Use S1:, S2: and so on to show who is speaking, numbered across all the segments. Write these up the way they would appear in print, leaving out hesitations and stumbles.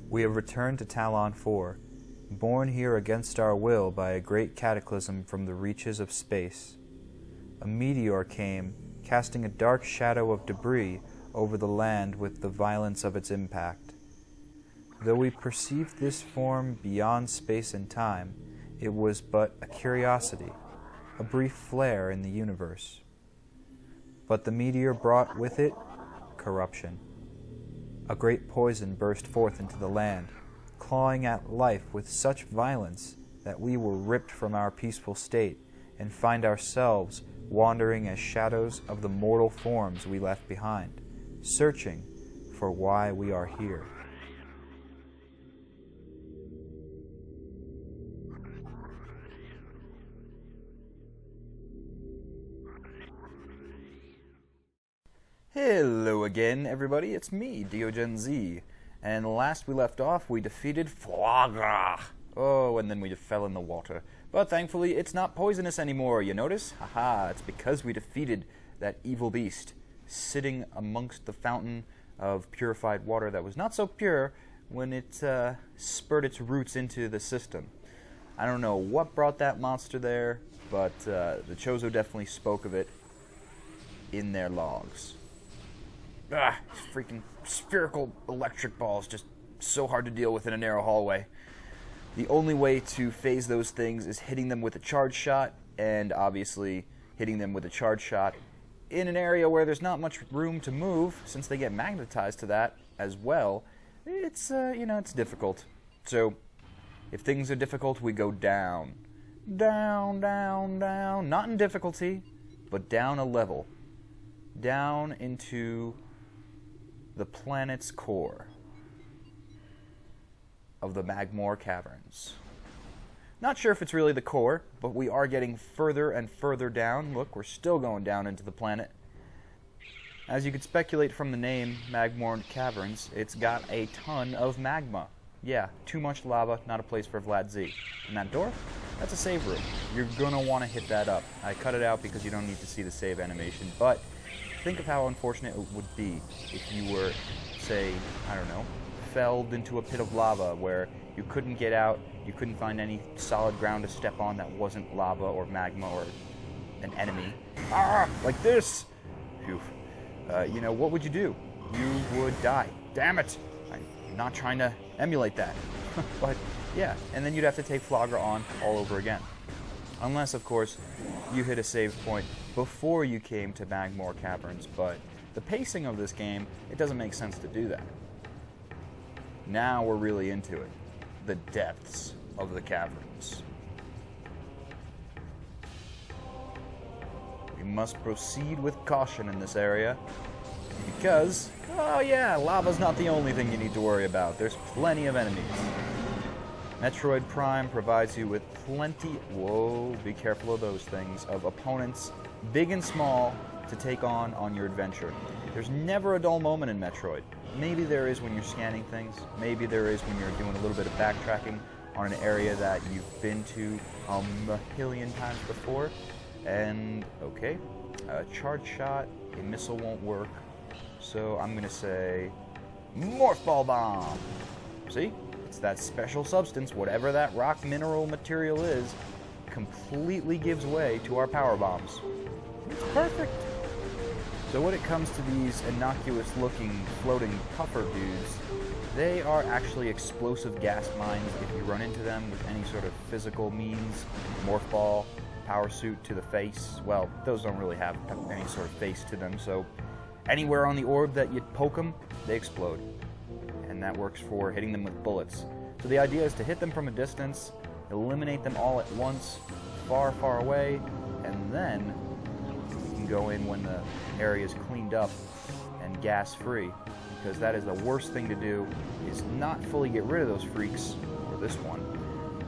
S1: We have returned to Talon 4, born here against our will by a great cataclysm from the reaches of space. A meteor came, casting a dark shadow of debris over the land with the violence of its impact. Though we perceived this form beyond space and time, it was but a curiosity, a brief flare in the universe. But the meteor brought with it corruption. A great poison burst forth into the land, clawing at life with such violence that we were ripped from our peaceful state and find ourselves wandering as shadows of the mortal forms we left behind, searching for why we are here. Hello again, everybody. It's me, DeoGenZ. And last we left off, we defeated foie gras. Oh, and then we fell in the water. But thankfully, it's not poisonous anymore, you notice? Haha, it's because we defeated that evil beast sitting amongst the fountain of purified water that was not so pure when it spurred its roots into the system. I don't know what brought that monster there, but the Chozo definitely spoke of it in their logs. Ah, freaking spherical electric balls, just so hard to deal with in a narrow hallway. The only way to phase those things is hitting them with a charge shot, and obviously hitting them with a charge shot in an area where there's not much room to move, since they get magnetized to that as well. It's, it's difficult. So, if things are difficult, we go down. Down, down, down. Not in difficulty, but down a level. Down into the planet's core of the Magmoor caverns. Not sure if it's really the core, but we are getting further and further down. Look, we're still going down into the planet. As you could speculate from the name, Magmoor Caverns, it's got a ton of magma. Yeah, too much lava, not a place for Vlad Z. And that door? That's a save room. You're gonna want to hit that up. I cut it out because you don't need to see the save animation, but think of how unfortunate it would be if you were, say, I don't know, felled into a pit of lava where you couldn't get out, you couldn't find any solid ground to step on that wasn't lava or magma or an enemy. Ah, like this! Phew. What would you do? You would die. Damn it! I'm not trying to emulate that. But, yeah, and then you'd have to take Flagra on all over again. Unless, of course, you hit a save point before you came to Magmoor Caverns, but the pacing of this game, it doesn't make sense to do that. Now we're really into it. The depths of the caverns. We must proceed with caution in this area, because, oh yeah, lava's not the only thing you need to worry about. There's plenty of enemies. Metroid Prime provides you with plenty, whoa, be careful of those things, of opponents, big and small, to take on your adventure. There's never a dull moment in Metroid. Maybe there is when you're scanning things, maybe there is when you're doing a little bit of backtracking on an area that you've been to a million times before. And, okay, a charge shot, a missile won't work, so I'm gonna say, Morph Ball Bomb! See? It's that special substance, whatever that rock mineral material is, completely gives way to our power bombs. It's perfect. So when it comes to these innocuous-looking floating puffer dudes, they are actually explosive gas mines if you run into them with any sort of physical means. Morph ball, power suit to the face. Well, those don't really have any sort of face to them, so anywhere on the orb that you poke them, they explode. And that works for hitting them with bullets. So the idea is to hit them from a distance, eliminate them all at once, far, far away, and then you can go in when the area is cleaned up and gas-free, because that is the worst thing to do, is not fully get rid of those freaks, or this one,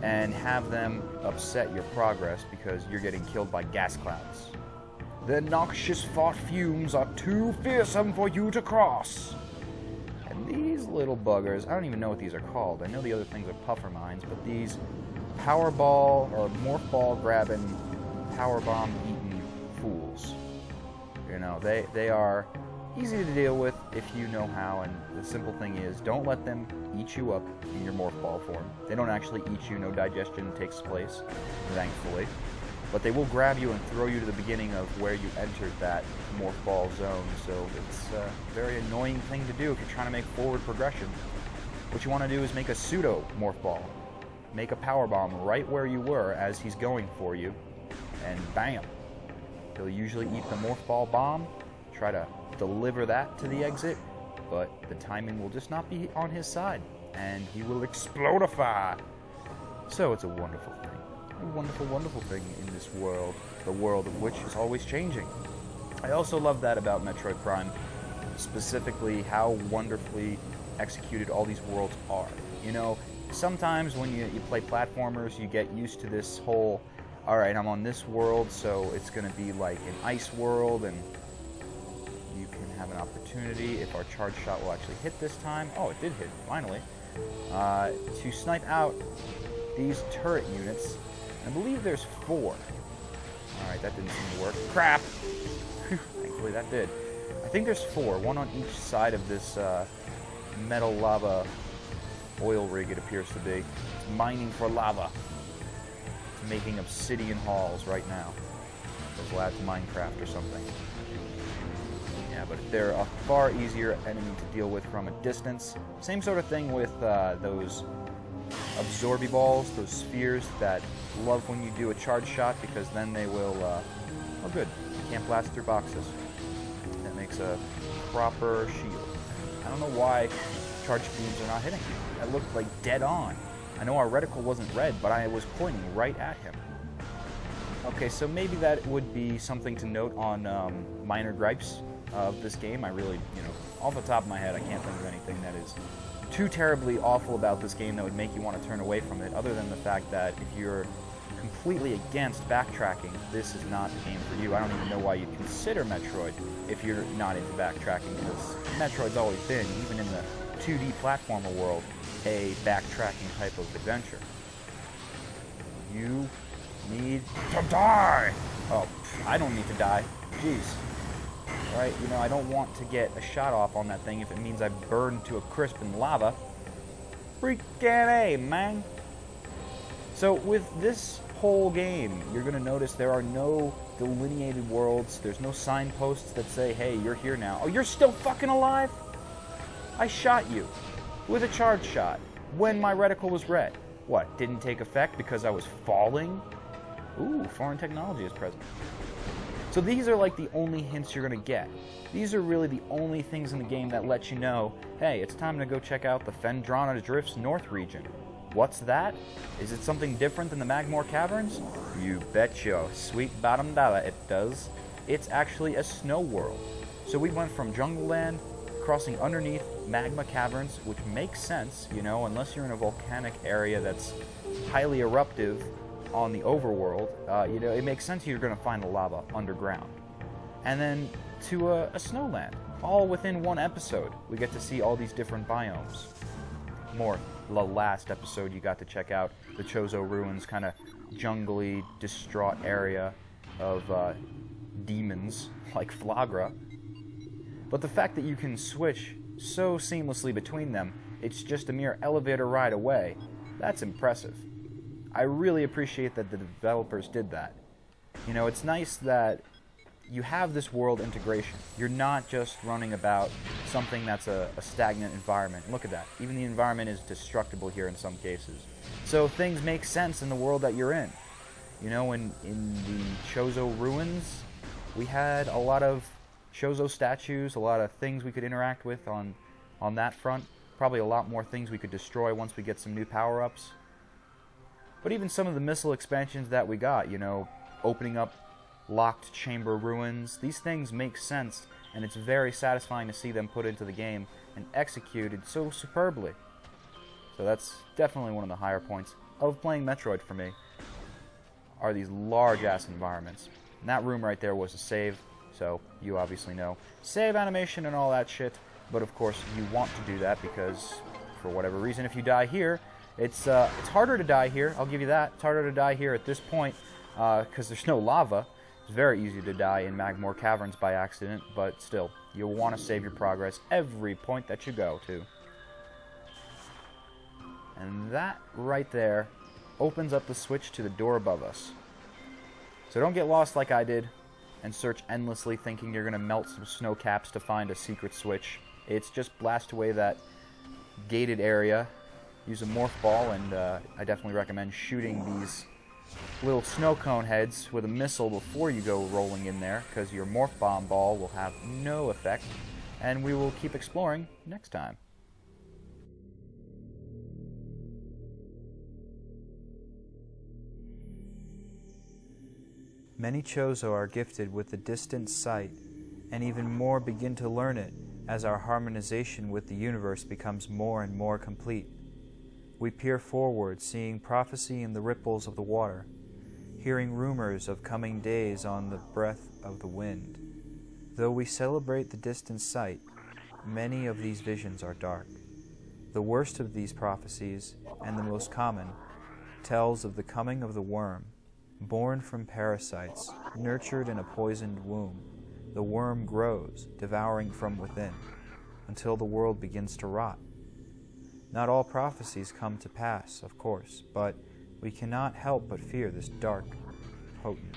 S1: and have them upset your progress because you're getting killed by gas clouds. The noxious fart fumes are too fearsome for you to cross. And these little buggers, I don't even know what these are called. I know the other things are puffer mines, but these power ball or morph ball grabbing, power bomb eating fools. You know, they are easy to deal with if you know how, and the simple thing is, don't let them eat you up in your morph ball form. They don't actually eat you, no digestion takes place, thankfully. But they will grab you and throw you to the beginning of where you entered that morph ball zone, so it's a very annoying thing to do if you're trying to make forward progression. What you want to do is make a pseudo morph ball. Make a power bomb right where you were as he's going for you, and bam! He'll usually eat the morph ball bomb, try to deliver that to the exit, but the timing will just not be on his side, and he will explodify. So it's a wonderful thing. A wonderful, wonderful thing in this world, the world of which is always changing. I also love that about Metroid Prime, specifically how wonderfully executed all these worlds are. You know, sometimes when you play platformers, you get used to this whole, alright, I'm on this world, so it's going to be like an ice world, and you can have an opportunity, if our charge shot will actually hit this time, oh, it did hit, finally, to snipe out these turret units. I believe there's 4. Alright, that didn't seem to work. Crap! Thankfully that did. I think there's 4, one on each side of this metal lava oil rig, it appears to be. It's mining for lava. It's making obsidian halls right now. Goes lad to Minecraft or something. Yeah, but they're a far easier enemy to deal with from a distance. Same sort of thing with those absorby balls, those spheres that love when you do a charge shot, because then they will, oh good, you can't blast through boxes. That makes a proper shield. I don't know why charge beams are not hitting me. That looked like dead on. I know our reticle wasn't red, but I was pointing right at him. Okay, so maybe that would be something to note on minor gripes of this game. I really, you know, off the top of my head, I can't think of anything that is too terribly awful about this game that would make you want to turn away from it, other than the fact that if you're completely against backtracking, this is not the game for you. I don't even know why you'd consider Metroid if you're not into backtracking, because Metroid's always been, even in the 2D platformer world, a backtracking type of adventure. You need to die! Oh, I don't need to die. Jeez. Right, you know, I don't want to get a shot off on that thing if it means I burn to a crisp in lava. Freaking A, man! So with this whole game, you're going to notice there are no delineated worlds. There's no signposts that say, hey, you're here now. Oh, you're still fucking alive? I shot you with a charge shot when my reticle was red. What, didn't take effect because I was falling? Ooh, foreign technology is present. So these are like the only hints you're going to get. These are really the only things in the game that let you know, hey, it's time to go check out the Phendrana Drifts North region. What's that? Is it something different than the Magmoor Caverns? You bet your sweet bottom dollar it does. It's actually a snow world. So we went from Jungle Land, crossing underneath magma caverns, which makes sense, you know, unless you're in a volcanic area that's highly eruptive on the overworld, you know, it makes sense you're going to find the lava underground. And then to a snowland, all within one episode. We get to see all these different biomes. More the last episode you got to check out the Chozo Ruins, kind of jungly, distraught area of demons like Flagra. But the fact that you can switch so seamlessly between them, it's just a mere elevator ride away, that's impressive. I really appreciate that the developers did that. You know, it's nice that you have this world integration. You're not just running about something that's a stagnant environment. Look at that. Even the environment is destructible here in some cases. So things make sense in the world that you're in. You know, in the Chozo Ruins, we had a lot of Chozo statues, a lot of things we could interact with on that front. Probably a lot more things we could destroy once we get some new power-ups. But even some of the missile expansions that we got, you know, opening up locked chamber ruins, these things make sense, and it's very satisfying to see them put into the game and executed so superbly. So that's definitely one of the higher points of playing Metroid for me, are these large-ass environments. And that room right there was a save, so you obviously know. Save animation and all that shit, but of course you want to do that because, for whatever reason, if you die here, it's harder to die here, I'll give you that. It's harder to die here at this point because there's no lava. It's very easy to die in Magmoor Caverns by accident, but still, You'll want to save your progress every point that you go to. And that right there opens up the switch to the door above us. So don't get lost like I did and search endlessly thinking you're going to melt some snow caps to find a secret switch. It's just blast away that gated area, use a morph ball, and I definitely recommend shooting these little snow cone heads with a missile before you go rolling in there, because your morph bomb ball will have no effect, and we will keep exploring next time. Many Chozo are gifted with the distant sight, and even more begin to learn it as our harmonization with the universe becomes more and more complete. We peer forward, seeing prophecy in the ripples of the water, hearing rumors of coming days on the breath of the wind. Though we celebrate the distant sight, many of these visions are dark. The worst of these prophecies, and the most common, tells of the coming of the worm. Born from parasites, nurtured in a poisoned womb, the worm grows, devouring from within, until the world begins to rot. Not all prophecies come to pass, of course, but we cannot help but fear this dark, potent